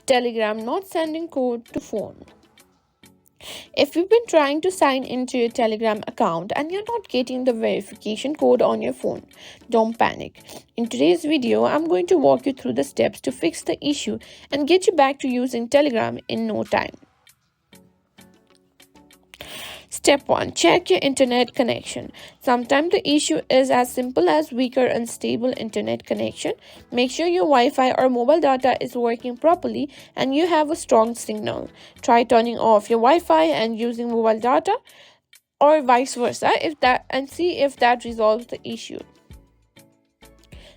Telegram not sending code to phone. If you've been trying to sign into your Telegram account and you're not getting the verification code on your phone, don't panic. In today's video, I'm going to walk you through the steps to fix the issue and get you back to using Telegram in no time. Step 1. Check your internet connection. Sometimes the issue is as simple as weak or unstable internet connection. Make sure your Wi-Fi or mobile data is working properly and you have a strong signal. Try turning off your Wi-Fi and using mobile data, or vice versa, and see if that resolves the issue.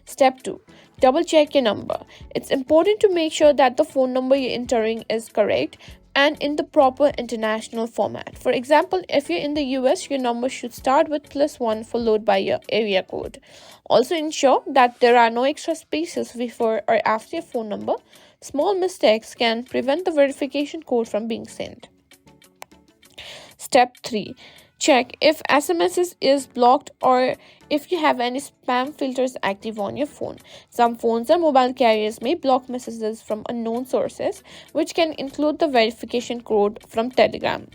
Step 2. Double check your number. It's important to make sure that the phone number you're entering is correct and in the proper international format. For example, if you're in the US, your number should start with +1 followed by your area code. Also ensure that there are no extra spaces before or after your phone number. Small mistakes can prevent the verification code from being sent. Step 3. Check if SMS is blocked or if you have any spam filters active on your phone. Some phones or mobile carriers may block messages from unknown sources, which can include the verification code from Telegram.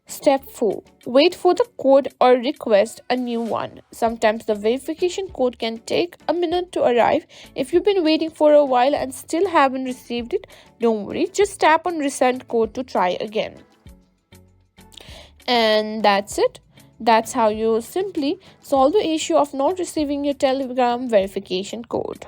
Step 4. Wait for the code or request a new one. Sometimes the verification code can take a minute to arrive. If you've been waiting for a while and still haven't received it, don't worry, just tap on resend code to try again. And that's it. That's how you simply solve the issue of not receiving your Telegram verification code.